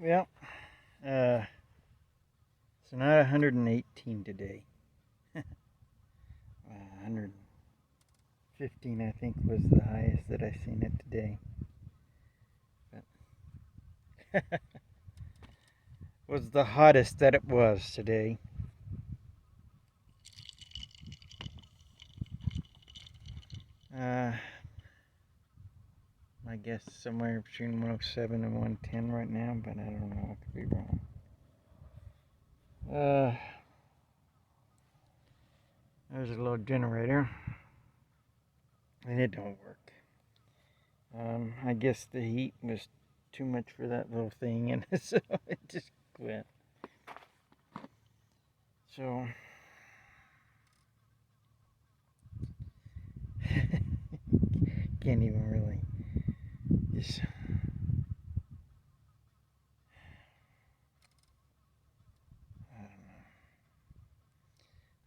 Well, uh, it's not 118 today. 115, I think, was the highest that I seen it today. But was the hottest that it was today. Uh, I guess somewhere between 107 and 110 right now, but I don't know. I could be wrong. Uh, there's a little generator, and it don't work. I guess the heat was too much for that little thing, and so it just quit. So can't even really just. I don't know.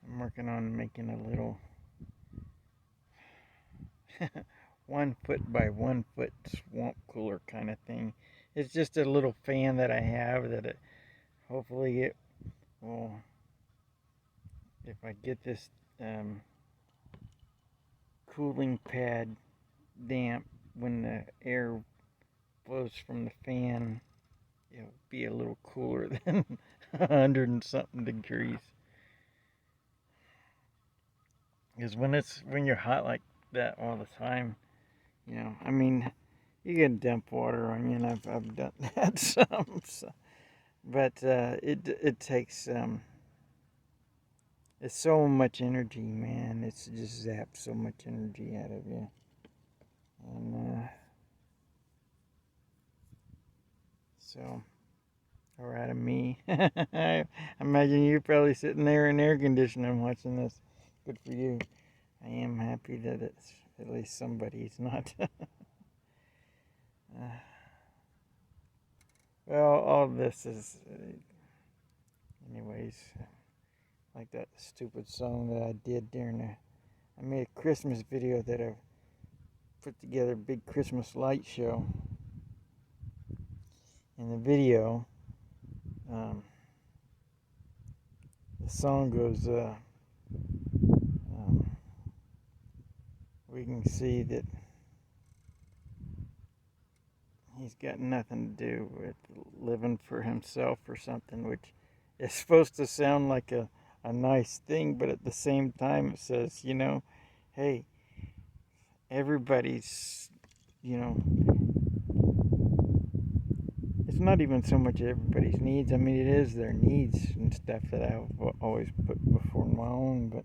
I'm working on making a little 1 foot by 1 foot swamp cooler kind of thing. It's just a little fan that I have that hopefully it will, if I get this um, cooling pad damp when the air blows from the fan, it'll be a little cooler than 100 and something degrees. Because when you're hot like that all the time, I mean, you can dump water on you, and I've done that some. So, but it takes it's so much energy, man. It's just zaps so much energy out of you, and so or out of me. I imagine you probably sitting there in air conditioning watching this. Good for you. I am happy that it's at least somebody's not. Well, all this is, anyways, like that stupid song that I did I made a Christmas video that I put together, a big Christmas light show. In the video, um, the song goes, we can see that he's got nothing to do with living for himself or something, which is supposed to sound like a nice thing, but at the same time it says, hey, everybody's, it's not even so much everybody's needs. I mean, it is their needs and stuff that I've always put before my own, but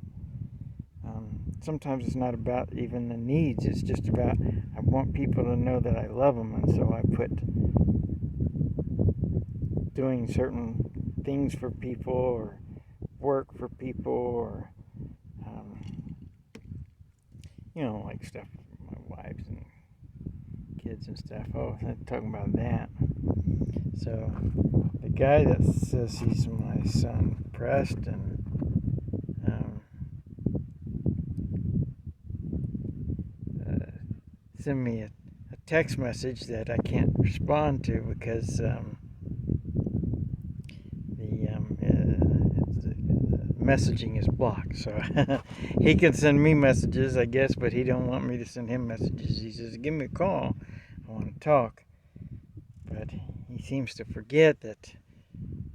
sometimes it's not about even the needs. It's just about I want people to know that I love them, and so I put doing certain things for people or work for people or like stuff for my wives and kids and stuff. Oh, I'm talking about that. So the guy that says he's my son, Preston, sent me a text message that I can't respond to because the messaging is blocked. So he can send me messages, I guess, but he don't want me to send him messages. He says, "Give me a call. I want to talk." But he seems to forget that,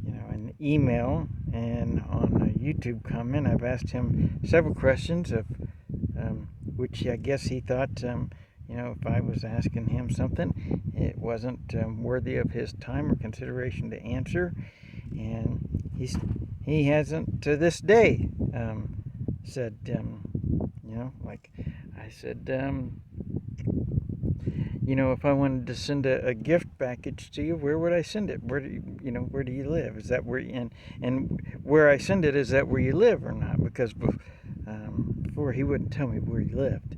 in the email and on a YouTube comment, I've asked him several questions of which I guess he thought, if I was asking him something, it wasn't worthy of his time or consideration to answer, and he hasn't to this day said, like I said, if I wanted to send a gift package to you, where would I send it? Where do you live? Is that where and where I send it, is that where you live or not? Because before he wouldn't tell me where he lived,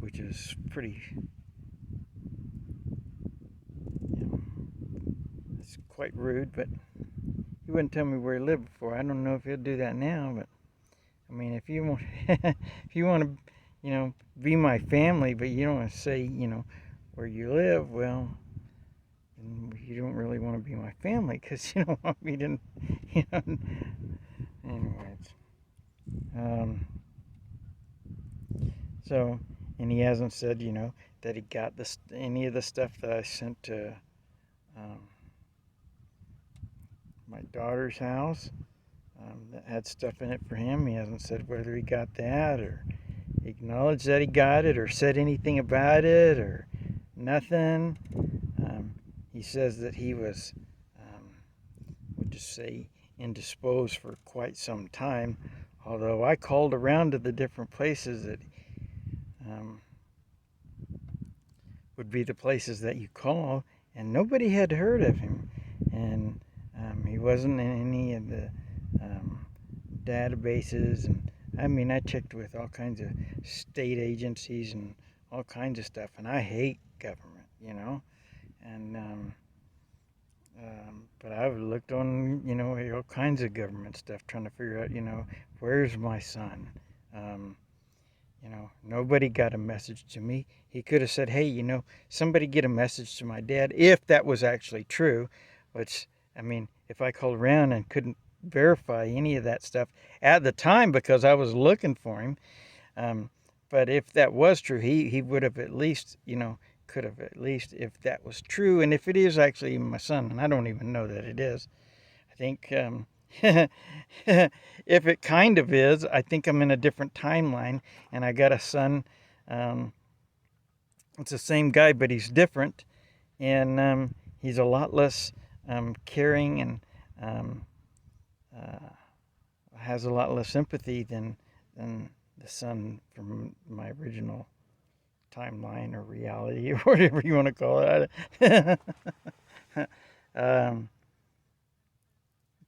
which is pretty, it's quite rude, but he wouldn't tell me where he lived before. I don't know if he'll do that now, but I mean, if you want, if you want to, be my family, but you don't want to say, where you live, well, and you don't really want to be my family because you don't want me to, you know. Anyways, um, so, and he hasn't said, that he got any of the stuff that I sent to um, my daughter's house that had stuff in it for him. He hasn't said whether he got that or acknowledged that he got it or said anything about it or nothing. He says that he was, we'll just say, indisposed for quite some time. Although I called around to the different places that would be the places that you call, and nobody had heard of him. And he wasn't in any of the databases. And I mean, I checked with all kinds of state agencies and all kinds of stuff, and I hate government, and but I've looked on, all kinds of government stuff trying to figure out, where's my son. Nobody got a message to me. He could have said, hey, somebody get a message to my dad, if that was actually true. Which, I mean, if I called around and couldn't verify any of that stuff at the time because I was looking for him. But if that was true, he would have at least, could have at least, if that was true, and if it is actually my son, and I don't even know that it is. I think if it kind of is, I think I'm in a different timeline, and I got a son. It's the same guy, but he's different, and he's a lot less caring and has a lot less sympathy than the son from my original timeline or reality or whatever you want to call it.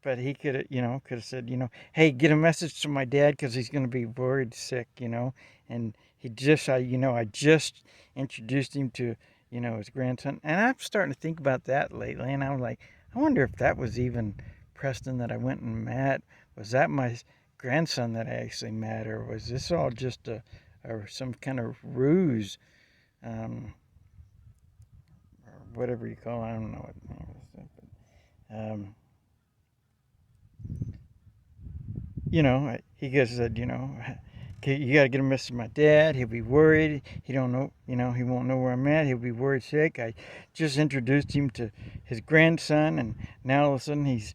But he could have said, hey, get a message to my dad because he's going to be worried sick, and he just, I just introduced him to, his grandson, and I'm starting to think about that lately, and I'm like, I wonder if that was even Preston that I went and met. Was that my grandson that I actually met, or was this all just some kind of ruse, or whatever you call it? I don't know what the name is, but, he just said, you got to get a message to my dad. He'll be worried. He don't know, he won't know where I'm at. He'll be worried sick. I just introduced him to his grandson, and now all of a sudden he's,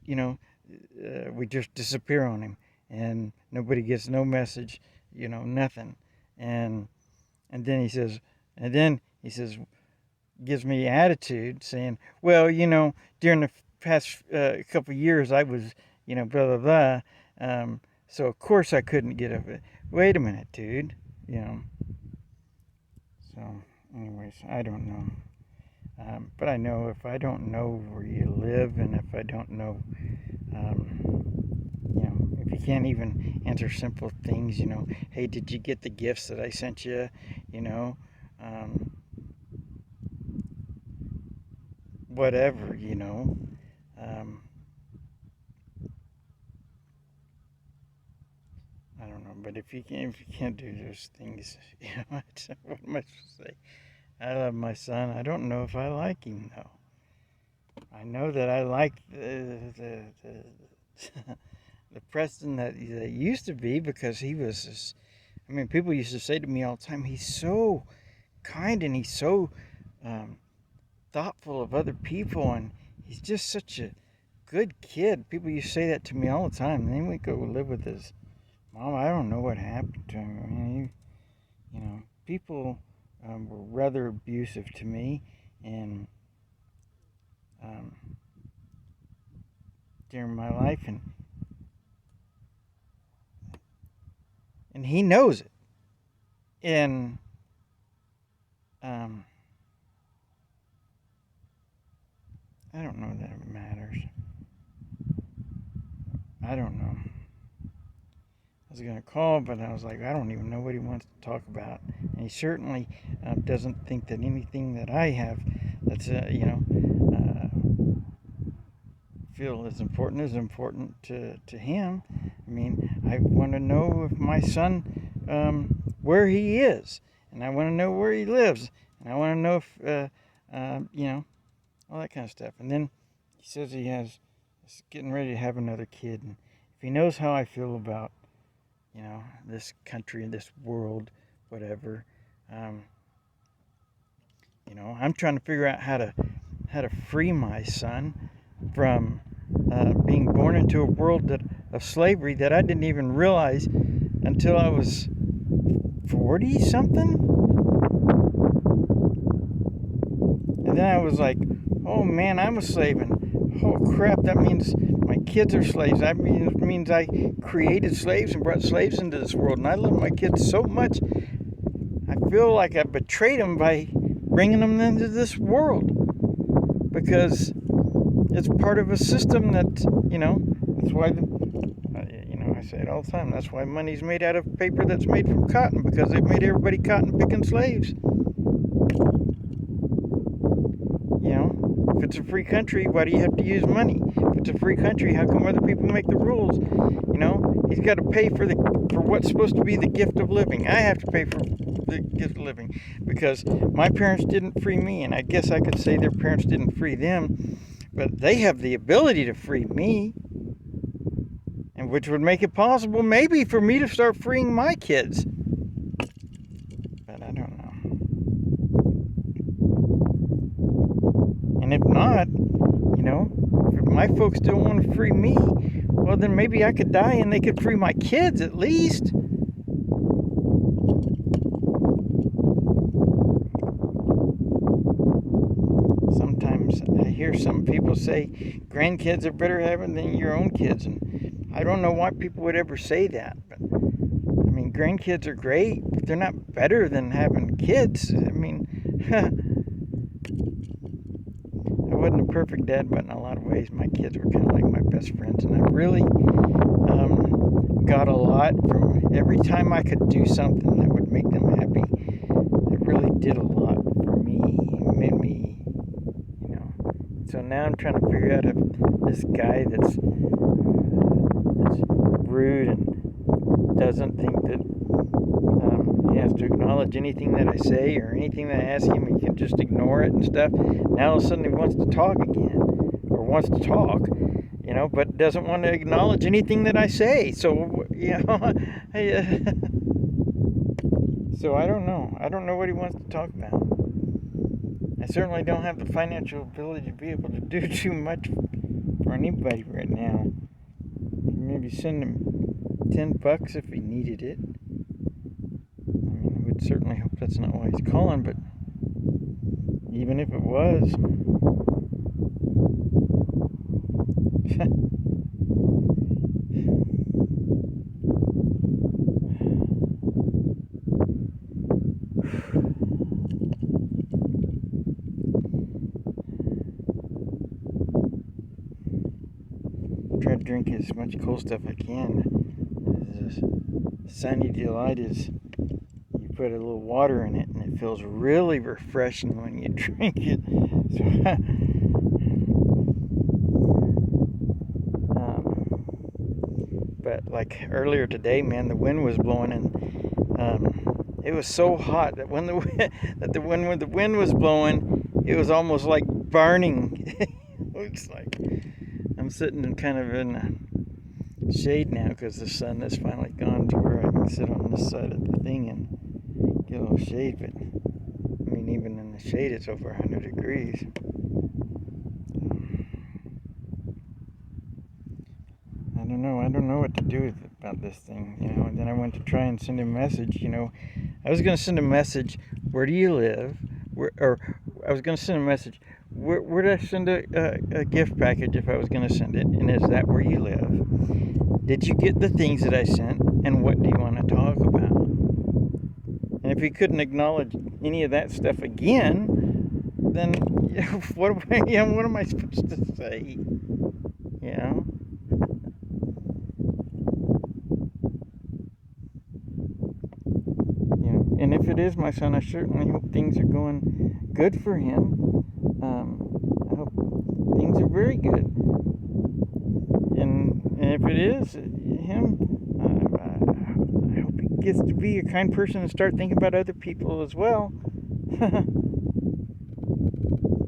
we just disappear on him, and nobody gets no message, nothing. And then he says, gives me attitude saying, well, during the past couple of years I was, blah, blah, blah. So of course I couldn't get up. Wait a minute, dude. So anyways, I don't know. But I know if I don't know where you live, and if I don't know, if you can't even answer simple things, hey, did you get the gifts that I sent you? Whatever, I don't know, but if you can't do those things, what am I supposed to say? I love my son. I don't know if I like him though. I know that I like the Preston that used to be, because he was just, people used to say to me all the time, he's so kind and he's so thoughtful of other people, and he's just such a good kid. People used to say that to me all the time. And then we go live with his mom. I don't know what happened to him. People were rather abusive to me, and during my life, and he knows it, and I don't know that it matters. I don't know. I was going to call, but I was like, I don't even know what he wants to talk about. And he certainly doesn't think that anything that I have that's, feel is important to him. I want to know if my son, where he is. And I want to know where he lives. And I want to know if, all that kind of stuff. And then he says he's getting ready to have another kid, and if he knows how I feel about, this country, this world, whatever, I'm trying to figure out how to free my son from being born into a world of slavery that I didn't even realize until I was 40 something. And then I was like, oh man, I'm a slave, and oh crap, that means my kids are slaves. That means I created slaves and brought slaves into this world, and I love my kids so much. I feel like I betrayed them by bringing them into this world, because it's part of a system that, that's why, I say it all the time, that's why money's made out of paper that's made from cotton, because they've made everybody cotton picking slaves. If it's a free country, why do you have to use money? If it's a free country, how come other people make the rules? He's got to pay for what's supposed to be the gift of living. I have to pay for the gift of living because my parents didn't free me, and I guess I could say their parents didn't free them, but they have the ability to free me, and which would make it possible maybe for me to start freeing my kids. But I don't know. And if not, if my folks don't want to free me, well, then maybe I could die and they could free my kids at least. Sometimes I hear some people say grandkids are better having than your own kids, and I don't know why people would ever say that. But I mean, grandkids are great, but they're not better than having kids. I mean, I wasn't a perfect dad, but in a lot of ways, my kids were kind of like my best friends, and I really got a lot from every time I could do something that would make them happy. It really did a lot for me. It made me, So now I'm trying to figure out if this guy that's rude and doesn't think that he has to acknowledge anything that I say or anything that I ask him, he can just ignore it and stuff. Now all of a sudden he wants to talk again, or wants to talk, but doesn't want to acknowledge anything that I say. So, so I don't know. I don't know what he wants to talk about. I certainly don't have the financial ability to be able to do too much for anybody right now. Maybe send him $10 if he needed it. I mean, I would certainly hope that's not why he's calling, but even if it was, try to drink as much cold stuff I can. Sunny Delight is, you put a little water in it and it feels really refreshing when you drink it. But like earlier today, man, the wind was blowing, and it was so hot that when the wind was blowing, it was almost like burning. It's like I'm sitting in kind of in the shade now because the sun has finally gone to where I can sit on this side of the thing and get a little shade. But I mean, even in the shade, it's over 100 degrees. I don't know what to do about this thing, and then I went to try and send him a message, I was going to send a message, where do you live, I was going to send a message, where do I send a gift package if I was going to send it, and is that where you live, did you get the things that I sent, and what do you want to talk about? And if he couldn't acknowledge any of that stuff again, then what am I supposed to say, And if it is my son, I certainly hope things are going good for him. I hope things are very good. And if it is him, I hope he gets to be a kind person and start thinking about other people as well.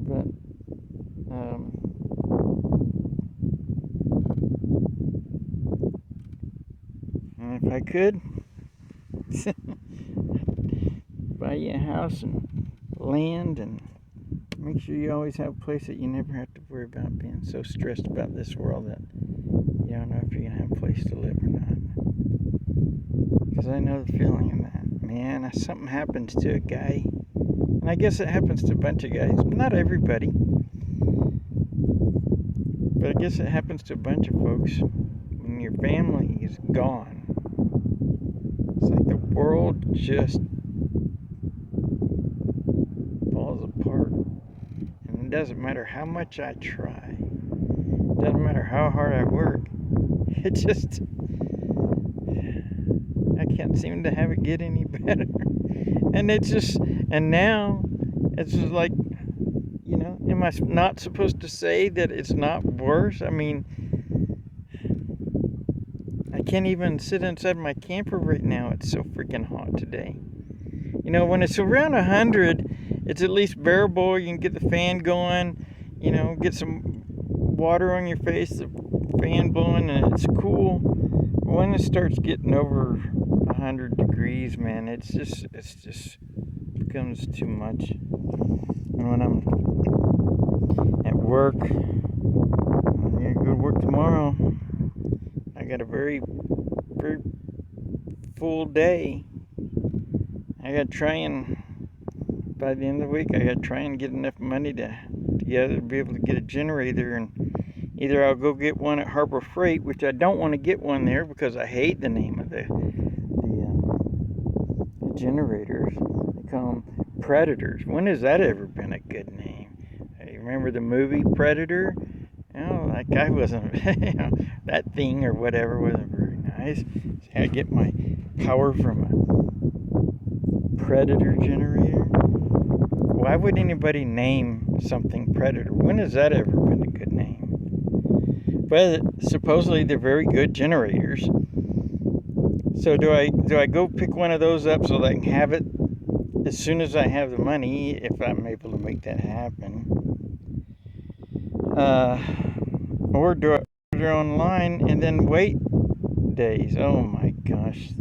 But could, buy you a house and land, and make sure you always have a place that you never have to worry about being so stressed about this world that you don't know if you're going to have a place to live or not. Because I know the feeling of that. Man, something happens to a guy, and I guess it happens to a bunch of guys. Not everybody, but I guess it happens to a bunch of folks. When your family is gone, it's like the world just falls apart. And it doesn't matter how much I try, it doesn't matter how hard I work, it just, I can't seem to have it get any better. And it's just, and now it's just like, you know, am I not supposed to say that it's not worse? I mean, I can't even sit inside my camper right now. It's so freaking hot today. You know, when it's around 100, it's at least bearable. You can get the fan going, you know, get some water on your face, the fan blowing, and it's cool. When it starts getting over 100 degrees, man, it's just becomes too much. And when I'm at work, I'm gonna go to work tomorrow. I got a very full day. I gotta try and, by the end of the week, I gotta try and get enough money together to be able to get a generator, and either I'll go get one at Harbor Freight, which I don't want to get one there because I hate the name of the generators. They call them Predators. When has that ever been a good name? You remember the movie Predator? You know, that guy wasn't, you know, that thing or whatever wasn't very nice. See, I get my power from a Predator generator. Why would anybody name something Predator? When has that ever been a good name? But supposedly they're very good generators. So do I go pick one of those up so that I can have it as soon as I have the money, if I'm able to make that happen? Or do I order online and then wait days? Oh my gosh.